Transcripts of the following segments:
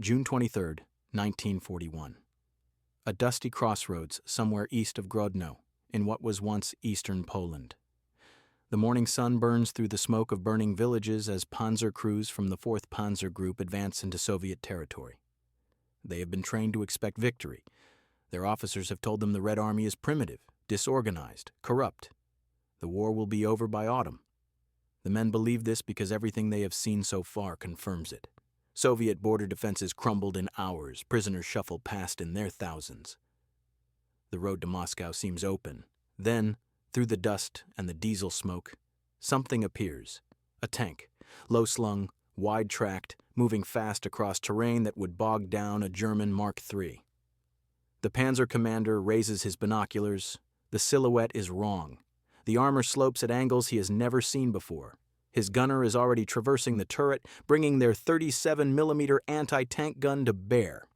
June 23, 1941. A dusty crossroads somewhere east of Grodno, in what was once eastern Poland. The morning sun burns through the smoke of burning villages as Panzer crews from the 4th Panzer Group advance into Soviet territory. They have been trained to expect victory. Their officers have told them the Red Army is primitive, disorganized, corrupt. The war will be over by autumn. The men believe this because everything they have seen so far confirms it. Soviet border defenses crumbled in hours, prisoners shuffle past in their thousands. The road to Moscow seems open. Then, through the dust and the diesel smoke, something appears. A tank, low-slung, wide-tracked, moving fast across terrain that would bog down a German Mark III. The panzer commander raises his binoculars. The silhouette is wrong. The armor slopes at angles he has never seen before. His gunner is already traversing the turret, bringing their 37mm anti-tank gun to bear.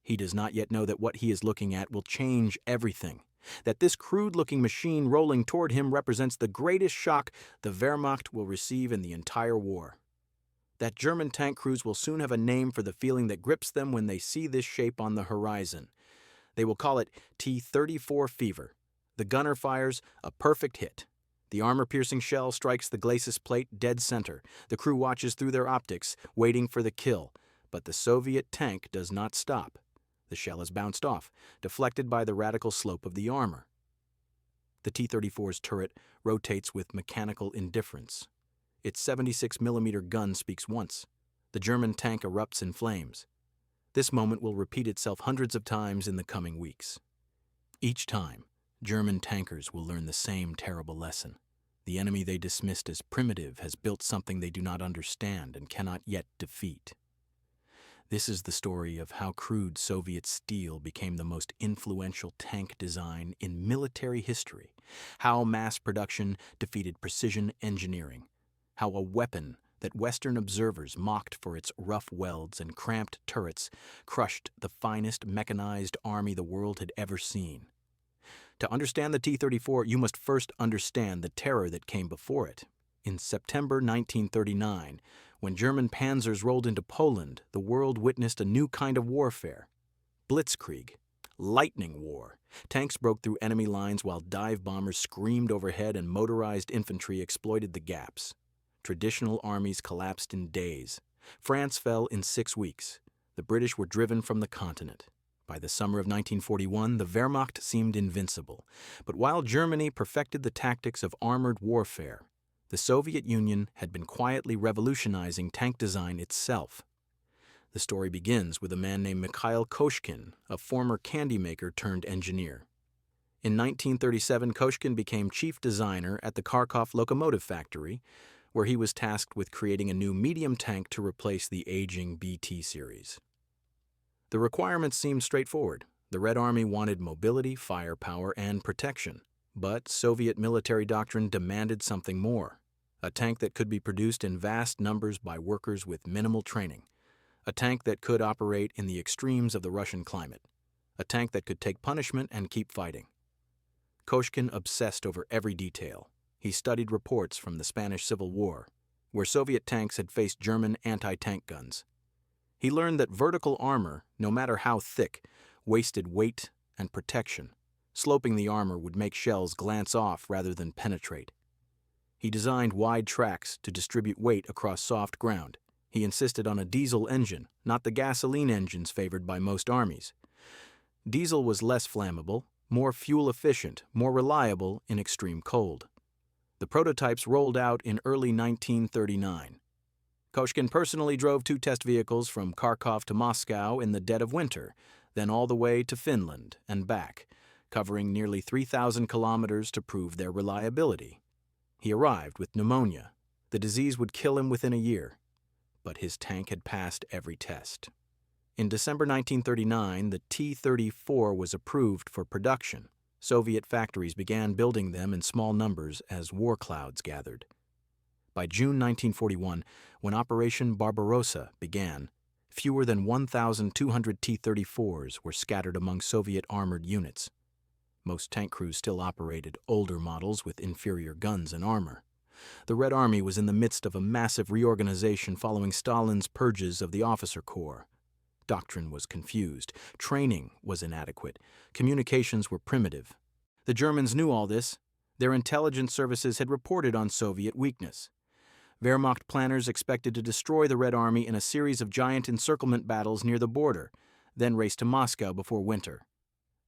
He does not yet know that what he is looking at will change everything, that this crude-looking machine rolling toward him represents the greatest shock the Wehrmacht will receive in the entire war. That German tank crews will soon have a name for the feeling that grips them when they see this shape on the horizon. They will call it T-34 fever. The gunner fires a perfect hit. The armor-piercing shell strikes the glacis plate dead center. The crew watches through their optics, waiting for the kill. But the Soviet tank does not stop. The shell is bounced off, deflected by the radical slope of the armor. The T-34's turret rotates with mechanical indifference. Its 76mm gun speaks once. The German tank erupts in flames. This moment will repeat itself hundreds of times in the coming weeks. Each time, German tankers will learn the same terrible lesson. The enemy they dismissed as primitive has built something they do not understand and cannot yet defeat. This is the story of how crude Soviet steel became the most influential tank design in military history, how mass production defeated precision engineering, how a weapon that Western observers mocked for its rough welds and cramped turrets crushed the finest mechanized army the world had ever seen. To understand the T-34, you must first understand the terror that came before it. In September 1939, when German panzers rolled into Poland, the world witnessed a new kind of warfare. Blitzkrieg, lightning war. Tanks broke through enemy lines while dive bombers screamed overhead and motorized infantry exploited the gaps. Traditional armies collapsed in days. France fell in 6 weeks. The British were driven from the continent. By the summer of 1941, the Wehrmacht seemed invincible. But while Germany perfected the tactics of armored warfare, the Soviet Union had been quietly revolutionizing tank design itself. The story begins with a man named Mikhail Koshkin, a former candy maker turned engineer. In 1937, Koshkin became chief designer at the Kharkov locomotive factory, where he was tasked with creating a new medium tank to replace the aging BT series. The requirements seemed straightforward. The Red Army wanted mobility, firepower, and protection. But Soviet military doctrine demanded something more. A tank that could be produced in vast numbers by workers with minimal training. A tank that could operate in the extremes of the Russian climate. A tank that could take punishment and keep fighting. Koshkin obsessed over every detail. He studied reports from the Spanish Civil War, where Soviet tanks had faced German anti-tank guns. He learned that vertical armor, no matter how thick, wasted weight and protection. Sloping the armor would make shells glance off rather than penetrate. He designed wide tracks to distribute weight across soft ground. He insisted on a diesel engine, not the gasoline engines favored by most armies. Diesel was less flammable, more fuel efficient, more reliable in extreme cold. The prototypes rolled out in early 1939. Koshkin personally drove 2 test vehicles from Kharkov to Moscow in the dead of winter, then all the way to Finland and back, covering nearly 3,000 kilometers to prove their reliability. He arrived with pneumonia. The disease would kill him within a year, but his tank had passed every test. In December 1939, the T-34 was approved for production. Soviet factories began building them in small numbers as war clouds gathered. By June 1941, when Operation Barbarossa began, fewer than 1,200 T-34s were scattered among Soviet armored units. Most tank crews still operated older models with inferior guns and armor. The Red Army was in the midst of a massive reorganization following Stalin's purges of the officer corps. doctrine was confused, training was inadequate, communications were primitive. The Germans knew all this. Their intelligence services had reported on Soviet weakness. Wehrmacht planners expected to destroy the Red Army in a series of giant encirclement battles near the border, then race to Moscow before winter.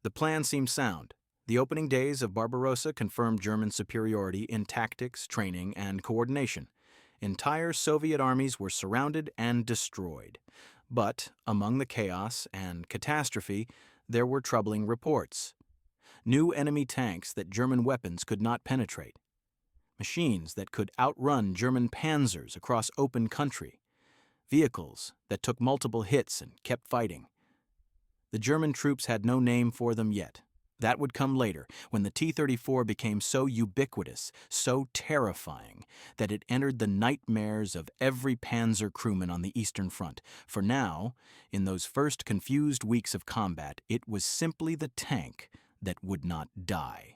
The plan seemed sound. The opening days of Barbarossa confirmed German superiority in tactics, training, and coordination. Entire Soviet armies were surrounded and destroyed. But among the chaos and catastrophe, there were troubling reports. New enemy tanks that German weapons could not penetrate. Machines that could outrun German panzers across open country. Vehicles that took multiple hits and kept fighting. The German troops had no name for them yet. That would come later, when the T-34 became so ubiquitous, so terrifying, that it entered the nightmares of every panzer crewman on the Eastern Front. For now, in those first confused weeks of combat, it was simply the tank that would not die.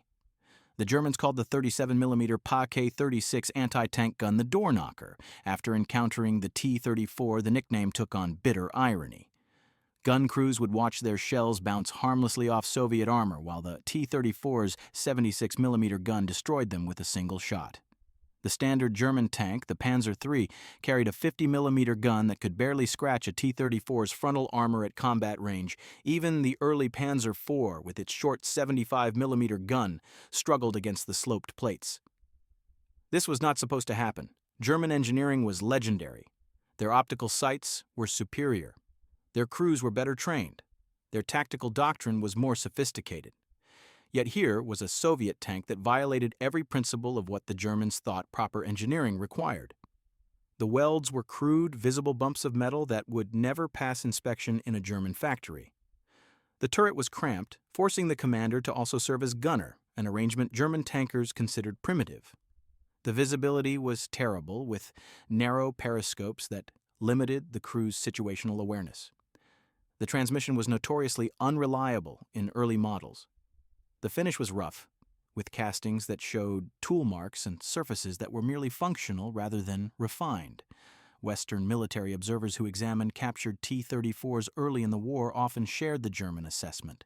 The Germans called the 37mm Pa-K-36 anti-tank gun the door knocker. After encountering the T-34, the nickname took on bitter irony. Gun crews would watch their shells bounce harmlessly off Soviet armor while the T-34's 76mm gun destroyed them with a single shot. The standard German tank, the Panzer III, carried a 50mm gun that could barely scratch a T-34's frontal armor at combat range. Even the early Panzer IV, with its short 75mm gun, struggled against the sloped plates. This was not supposed to happen. German engineering was legendary. Their optical sights were superior. Their crews were better trained. Their tactical doctrine was more sophisticated. Yet here was a Soviet tank that violated every principle of what the Germans thought proper engineering required. The welds were crude, visible bumps of metal that would never pass inspection in a German factory. The turret was cramped, forcing the commander to also serve as gunner, an arrangement German tankers considered primitive. The visibility was terrible, with narrow periscopes that limited the crew's situational awareness. The transmission was notoriously unreliable in early models. The finish was rough, with castings that showed tool marks and surfaces that were merely functional rather than refined. Western military observers who examined captured T-34s early in the war often shared the German assessment.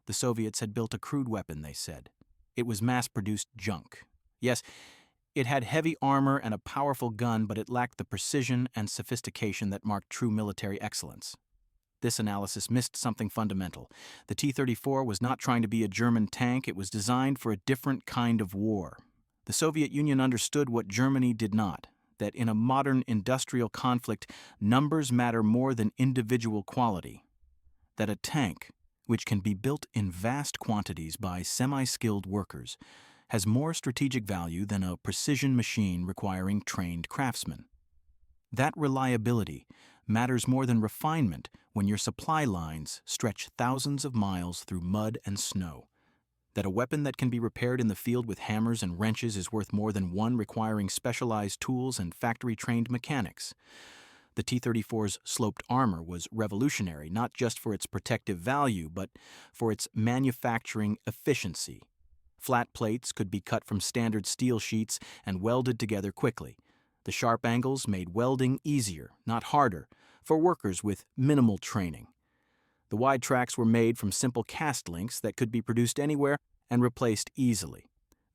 The Soviets had built a crude weapon, they said. It was mass-produced junk. Yes, it had heavy armor and a powerful gun, but it lacked the precision and sophistication that marked true military excellence. This analysis missed something fundamental. The T-34 was not trying to be a German tank. It was designed for a different kind of war. The Soviet Union understood what Germany did not, that in a modern industrial conflict, numbers matter more than individual quality. That a tank, which can be built in vast quantities by semi-skilled workers, has more strategic value than a precision machine requiring trained craftsmen. That reliability matters more than refinement when your supply lines stretch thousands of miles through mud and snow. That a weapon that can be repaired in the field with hammers and wrenches is worth more than one requiring specialized tools and factory-trained mechanics. The T-34's sloped armor was revolutionary, not just for its protective value, but for its manufacturing efficiency. Flat plates could be cut from standard steel sheets and welded together quickly. The sharp angles made welding easier, not harder, for workers with minimal training. The wide tracks were made from simple cast links that could be produced anywhere and replaced easily.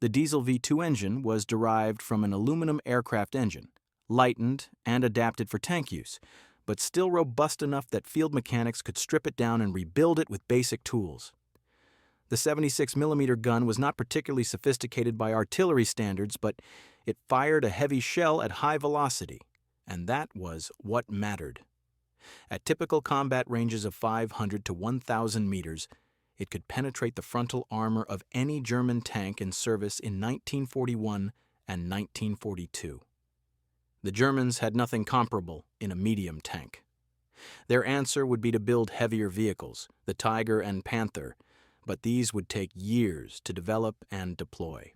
The diesel V2 engine was derived from an aluminum aircraft engine, lightened and adapted for tank use, but still robust enough that field mechanics could strip it down and rebuild it with basic tools. The 76mm gun was not particularly sophisticated by artillery standards, but it fired a heavy shell at high velocity, and that was what mattered. At typical combat ranges of 500 to 1,000 meters, it could penetrate the frontal armor of any German tank in service in 1941 and 1942. The Germans had nothing comparable in a medium tank. Their answer would be to build heavier vehicles, the Tiger and Panther, but these would take years to develop and deploy.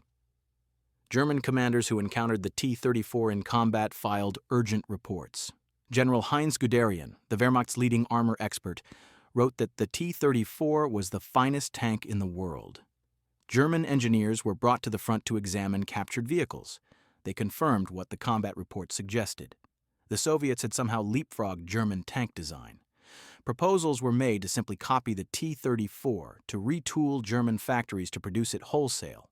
German commanders who encountered the T-34 in combat filed urgent reports. General Heinz Guderian, the Wehrmacht's leading armor expert, wrote that the T-34 was the finest tank in the world. German engineers were brought to the front to examine captured vehicles. They confirmed what the combat report suggested. The Soviets had somehow leapfrogged German tank design. Proposals were made to simply copy the T-34 to retool German factories to produce it wholesale.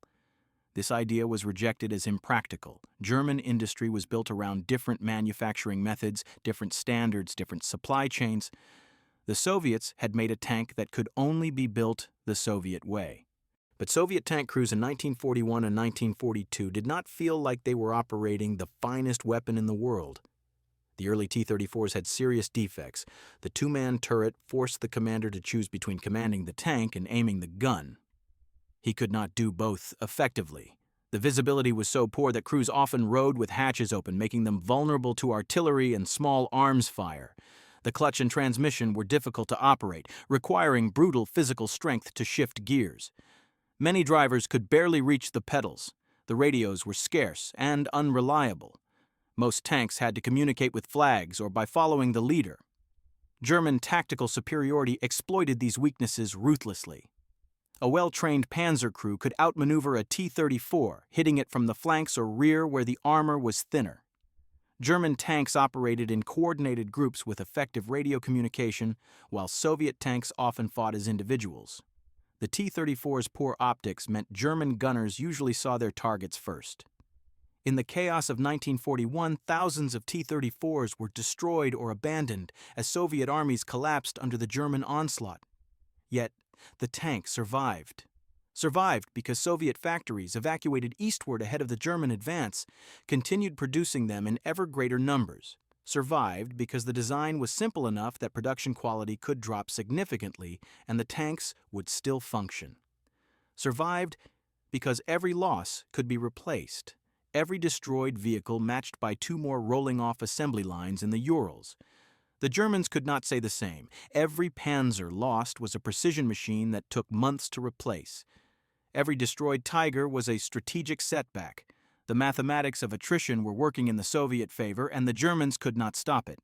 This idea was rejected as impractical. German industry was built around different manufacturing methods, different standards, different supply chains. The Soviets had made a tank that could only be built the Soviet way. But Soviet tank crews in 1941 and 1942 did not feel like they were operating the finest weapon in the world. The early T-34s had serious defects. The two-man turret forced the commander to choose between commanding the tank and aiming the gun. He could not do both effectively. The visibility was so poor that crews often rode with hatches open, making them vulnerable to artillery and small arms fire. The clutch and transmission were difficult to operate, requiring brutal physical strength to shift gears. Many drivers could barely reach the pedals. The radios were scarce and unreliable. Most tanks had to communicate with flags or by following the leader. German tactical superiority exploited these weaknesses ruthlessly. A well-trained panzer crew could outmaneuver a T-34, hitting it from the flanks or rear where the armor was thinner. German tanks operated in coordinated groups with effective radio communication, while Soviet tanks often fought as individuals. The T-34's poor optics meant German gunners usually saw their targets first. In the chaos of 1941, thousands of T-34s were destroyed or abandoned as Soviet armies collapsed under the German onslaught. Yet, the tank survived. Survived because Soviet factories, evacuated eastward ahead of the German advance, continued producing them in ever greater numbers. Survived because the design was simple enough that production quality could drop significantly and the tanks would still function. Survived because every loss could be replaced. Every destroyed vehicle matched by 2 more rolling-off assembly lines in the Urals. The Germans could not say the same. Every Panzer lost was a precision machine that took months to replace. Every destroyed Tiger was a strategic setback. The mathematics of attrition were working in the Soviet favor, and the Germans could not stop it.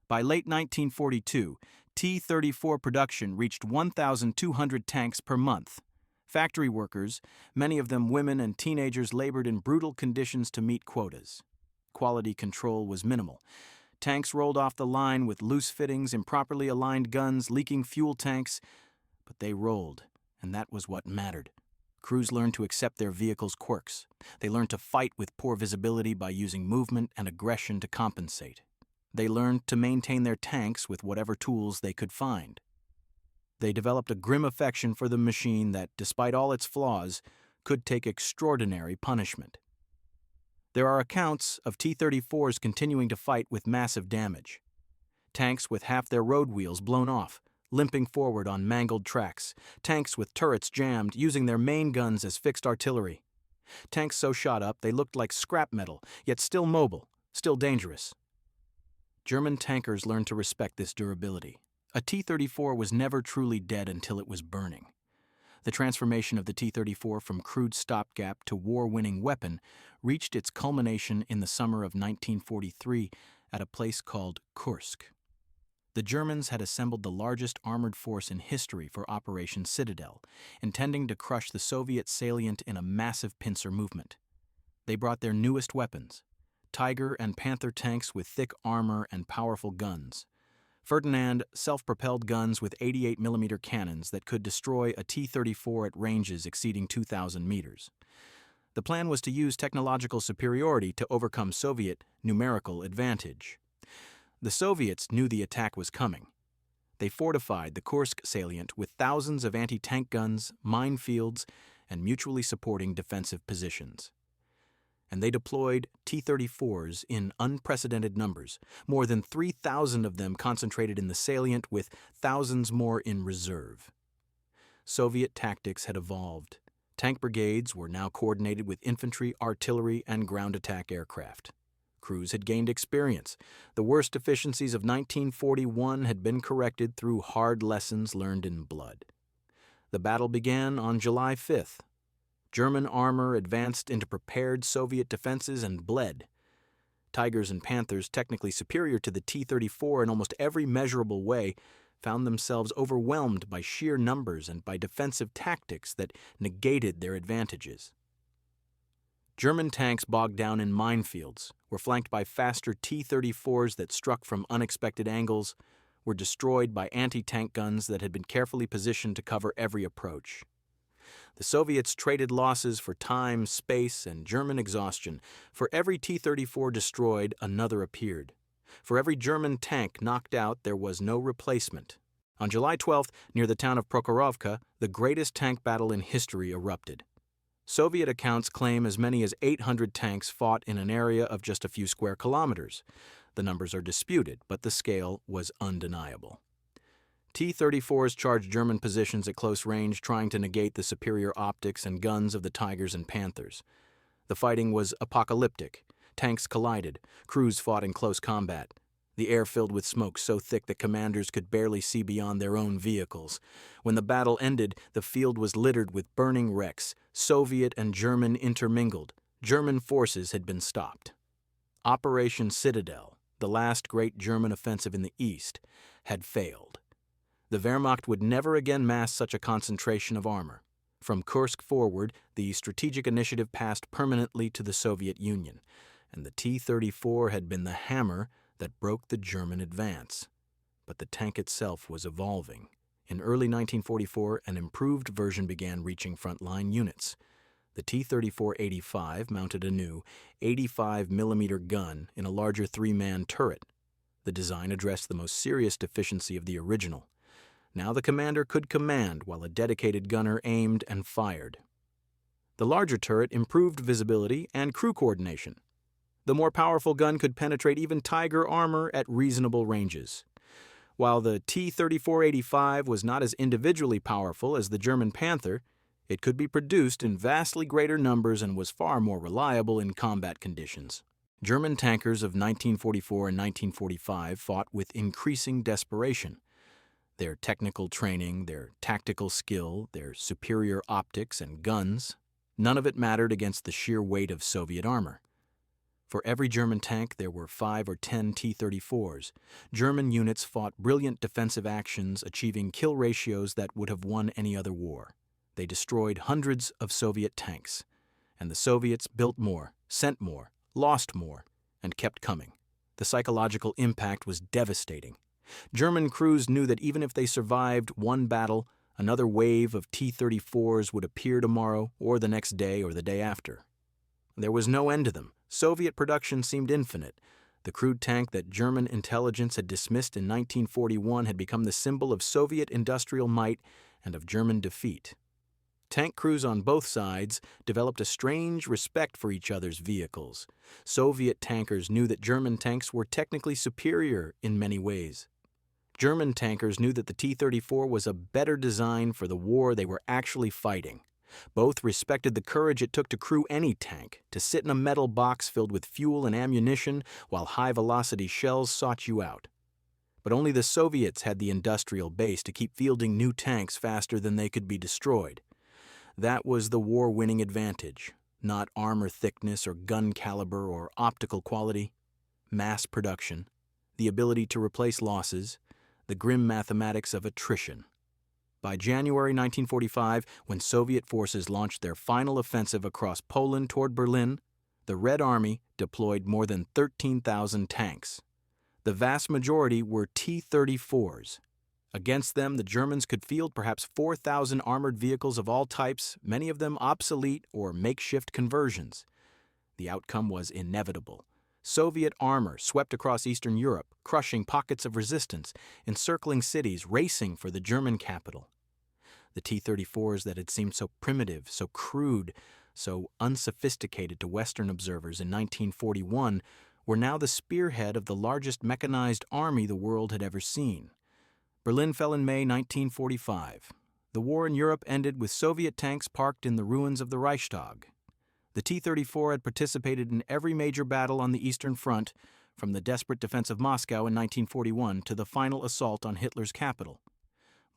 By late 1942, T-34 production reached 1,200 tanks per month. Factory workers, many of them women and teenagers, labored in brutal conditions to meet quotas. Quality control was minimal. Tanks rolled off the line with loose fittings, improperly aligned guns, leaking fuel tanks, but they rolled, and that was what mattered. Crews learned to accept their vehicles' quirks. They learned to fight with poor visibility by using movement and aggression to compensate. They learned to maintain their tanks with whatever tools they could find. They developed a grim affection for the machine that, despite all its flaws, could take extraordinary punishment. There are accounts of T-34s continuing to fight with massive damage. Tanks with half their road wheels blown off, limping forward on mangled tracks. Tanks with turrets jammed, using their main guns as fixed artillery. Tanks so shot up they looked like scrap metal, yet still mobile, still dangerous. German tankers learned to respect this durability. A T-34 was never truly dead until it was burning. The transformation of the T-34 from crude stopgap to war-winning weapon reached its culmination in the summer of 1943 at a place called Kursk. The Germans had assembled the largest armored force in history for Operation Citadel, intending to crush the Soviet salient in a massive pincer movement. They brought their newest weapons, Tiger and Panther tanks with thick armor and powerful guns. Ferdinand self-propelled guns with 88mm cannons that could destroy a T-34 at ranges exceeding 2,000 meters. The plan was to use technological superiority to overcome Soviet numerical advantage. The Soviets knew the attack was coming. They fortified the Kursk salient with thousands of anti-tank guns, minefields, and mutually supporting defensive positions. And they deployed T-34s in unprecedented numbers, more than 3,000 of them concentrated in the salient with thousands more in reserve. Soviet tactics had evolved. Tank brigades were now coordinated with infantry, artillery, and ground attack aircraft. Crews had gained experience. The worst deficiencies of 1941 had been corrected through hard lessons learned in blood. The battle began on July 5th. German armor advanced into prepared Soviet defenses and bled. Tigers and Panthers, technically superior to the T-34 in almost every measurable way, found themselves overwhelmed by sheer numbers and by defensive tactics that negated their advantages. German tanks bogged down in minefields, were flanked by faster T-34s that struck from unexpected angles, were destroyed by anti-tank guns that had been carefully positioned to cover every approach. The Soviets traded losses for time, space, and German exhaustion. For every T-34 destroyed, another appeared. For every German tank knocked out, there was no replacement. On July 12th, near the town of Prokhorovka, the greatest tank battle in history erupted. Soviet accounts claim as many as 800 tanks fought in an area of just a few square kilometers. The numbers are disputed, but the scale was undeniable. T-34s charged German positions at close range, trying to negate the superior optics and guns of the Tigers and Panthers. The fighting was apocalyptic. Tanks collided. Crews fought in close combat. The air filled with smoke so thick that commanders could barely see beyond their own vehicles. When the battle ended, the field was littered with burning wrecks. Soviet and German intermingled. German forces had been stopped. Operation Citadel, the last great German offensive in the East, had failed. The Wehrmacht would never again mass such a concentration of armor. From Kursk forward, the strategic initiative passed permanently to the Soviet Union, and the T-34 had been the hammer that broke the German advance. But the tank itself was evolving. In early 1944, an improved version began reaching frontline units. The T-34-85 mounted a new 85mm gun in a larger three-man turret. The design addressed the most serious deficiency of the original. Now the commander could command while a dedicated gunner aimed and fired. The larger turret improved visibility and crew coordination. The more powerful gun could penetrate even Tiger armor at reasonable ranges. While the T-34-85 was not as individually powerful as the German Panther, it could be produced in vastly greater numbers and was far more reliable in combat conditions. German tankers of 1944 and 1945 fought with increasing desperation. Their technical training, their tactical skill, their superior optics and guns, none of it mattered against the sheer weight of Soviet armor. For every German tank, there were 5 or 10 T-34s. German units fought brilliant defensive actions, achieving kill ratios that would have won any other war. They destroyed hundreds of Soviet tanks. And the Soviets built more, sent more, lost more, and kept coming. The psychological impact was devastating. German crews knew that even if they survived one battle, another wave of T-34s would appear tomorrow or the next day or the day after. There was no end to them. Soviet production seemed infinite. The Crude tank that German intelligence had dismissed in 1941 had become the symbol of Soviet industrial might and of German defeat. Tank crews on both sides developed a strange respect for each other's vehicles. Soviet tankers knew that German tanks were technically superior in many ways. German tankers knew that the T-34 was a better design for the war they were actually fighting. Both respected the courage it took to crew any tank, to sit in a metal box filled with fuel and ammunition while high-velocity shells sought you out. But only the Soviets had the industrial base to keep fielding new tanks faster than they could be destroyed. That was the war-winning advantage, not armor thickness or gun caliber or optical quality. Mass production, the ability to replace losses, the grim mathematics of attrition. By January 1945, when Soviet forces launched their final offensive across Poland toward Berlin, the Red Army deployed more than 13,000 tanks. The vast majority were T-34s. Against them, the Germans could field perhaps 4,000 armored vehicles of all types, many of them obsolete or makeshift conversions. The outcome was inevitable. Soviet armor swept across Eastern Europe, crushing pockets of resistance, encircling cities, racing for the German capital. The T-34s that had seemed so primitive, so crude, so unsophisticated to Western observers in 1941 were now the spearhead of the largest mechanized army the world had ever seen. Berlin fell in May 1945. The war in Europe ended with Soviet tanks parked in the ruins of the Reichstag. The T-34 had participated in every major battle on the Eastern Front, from the desperate defense of Moscow in 1941 to the final assault on Hitler's capital.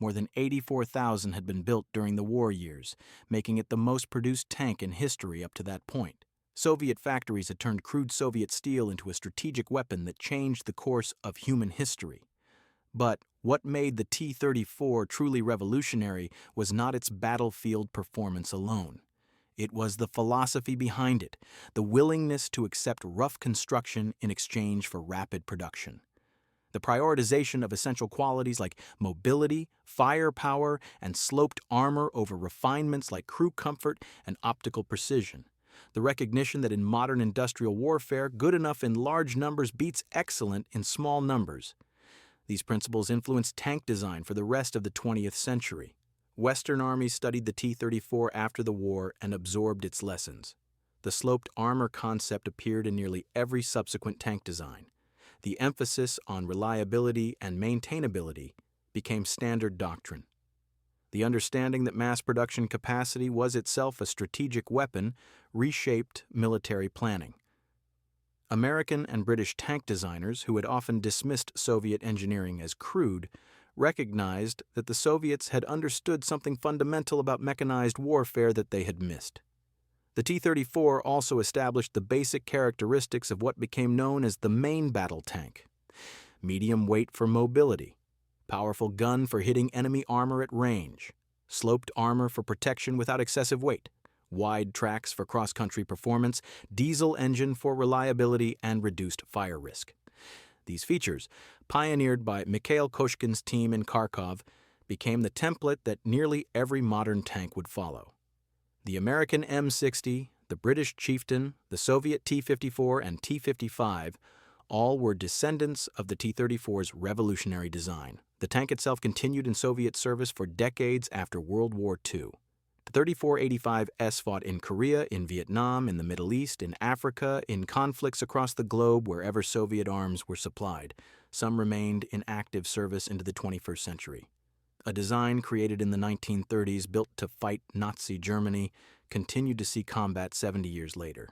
More than 84,000 had been built during the war years, making it the most produced tank in history up to that point. Soviet factories had turned crude Soviet steel into a strategic weapon that changed the course of human history. But what made the T-34 truly revolutionary was not its battlefield performance alone. It was the philosophy behind it, the willingness to accept rough construction in exchange for rapid production. The prioritization of essential qualities like mobility, firepower, and sloped armor over refinements like crew comfort and optical precision. The recognition that in modern industrial warfare, good enough in large numbers beats excellent in small numbers. These principles influenced tank design for the rest of the 20th century. Western armies studied the T-34 after the war and absorbed its lessons. The sloped armor concept appeared in nearly every subsequent tank design. The emphasis on reliability and maintainability became standard doctrine. The understanding that mass production capacity was itself a strategic weapon reshaped military planning. American and British tank designers, who had often dismissed Soviet engineering as crude, recognized that the Soviets had understood something fundamental about mechanized warfare that they had missed. The T-34 also established the basic characteristics of what became known as the main battle tank. Medium weight for mobility, powerful gun for hitting enemy armor at range, sloped armor for protection without excessive weight, wide tracks for cross-country performance, diesel engine for reliability and reduced fire risk. These features, pioneered by Mikhail Koshkin's team in Kharkov, became the template that nearly every modern tank would follow. The American M60, the British Chieftain, the Soviet T-54 and T-55 all were descendants of the T-34's revolutionary design. The tank itself continued in Soviet service for decades after World War II. The 3485S fought in Korea, in Vietnam, in the Middle East, in Africa, in conflicts across the globe wherever Soviet arms were supplied. Some remained in active service into the 21st century. A design created in the 1930s, built to fight Nazi Germany, continued to see combat 70 years later.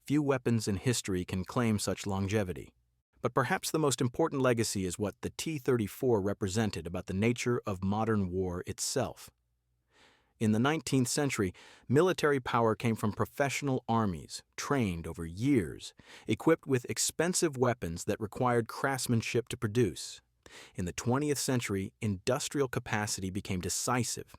Few weapons in history can claim such longevity. But perhaps the most important legacy is what the T-34 represented about the nature of modern war itself. In the 19th century, military power came from professional armies, trained over years, equipped with expensive weapons that required craftsmanship to produce. In the 20th century, industrial capacity became decisive.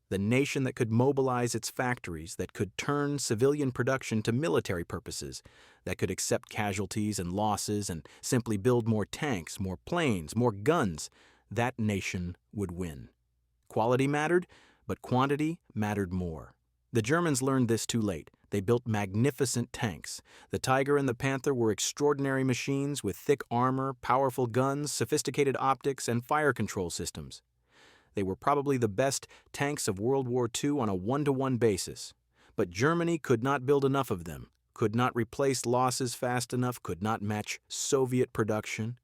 The nation that could mobilize its factories, that could turn civilian production to military purposes, that could accept casualties and losses and simply build more tanks, more planes, more guns, that nation would win. Quality mattered, but quantity mattered more. The Germans learned this too late. They built magnificent tanks. The Tiger and the Panther were extraordinary machines with thick armor, powerful guns, sophisticated optics, and fire control systems. They were probably the best tanks of World War II on a one-to-one basis. But Germany could not build enough of them, could not replace losses fast enough, could not match Soviet production.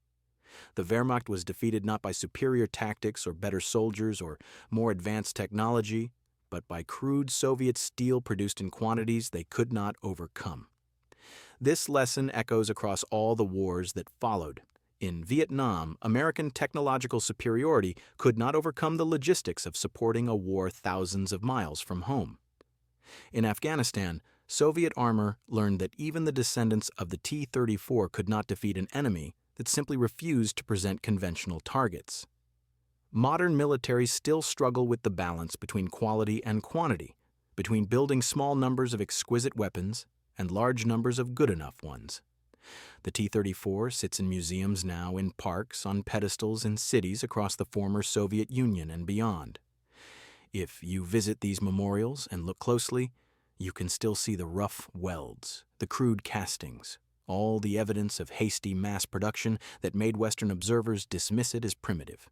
The Wehrmacht was defeated not by superior tactics or better soldiers or more advanced technology, but by crude Soviet steel produced in quantities they could not overcome. This lesson echoes across all the wars that followed. In Vietnam, American technological superiority could not overcome the logistics of supporting a war thousands of miles from home. In Afghanistan, Soviet armor learned that even the descendants of the T-34 could not defeat an enemy that simply refused to present conventional targets. Modern militaries still struggle with the balance between quality and quantity, between building small numbers of exquisite weapons and large numbers of good enough ones. The T-34 sits in museums now, in parks, on pedestals in cities across the former Soviet Union and beyond. If you visit these memorials and look closely, you can still see the rough welds, the crude castings, all the evidence of hasty mass production that made Western observers dismiss it as primitive.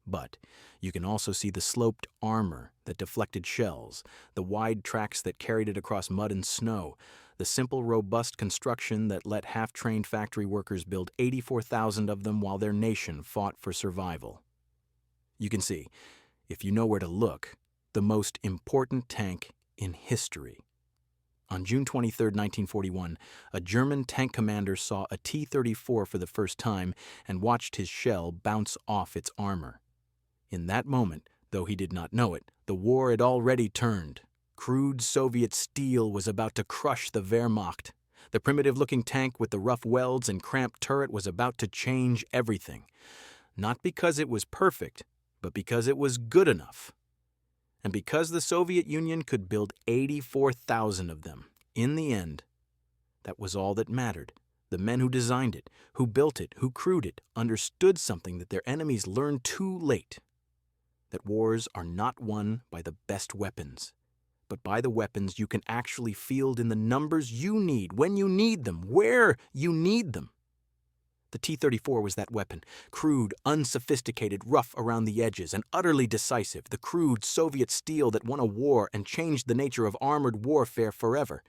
But you can also see the sloped armor that deflected shells, the wide tracks that carried it across mud and snow, the simple, robust construction that let half-trained factory workers build 84,000 of them while their nation fought for survival. You can see, if you know where to look, the most important tank in history. On June 23, 1941, a German tank commander saw a T-34 for the first time and watched his shell bounce off its armor. In that moment, though he did not know it, the war had already turned. Crude Soviet steel was about to crush the Wehrmacht. The primitive-looking tank with the rough welds and cramped turret was about to change everything. Not because it was perfect, but because it was good enough. And because the Soviet Union could build 84,000 of them, in the end, that was all that mattered. The men who designed it, who built it, who crewed it, understood something that their enemies learned too late. That wars are not won by the best weapons, but by the weapons you can actually field in the numbers you need, when you need them, where you need them. The T-34 was that weapon, crude, unsophisticated, rough around the edges, and utterly decisive, the crude Soviet steel that won a war and changed the nature of armored warfare forever.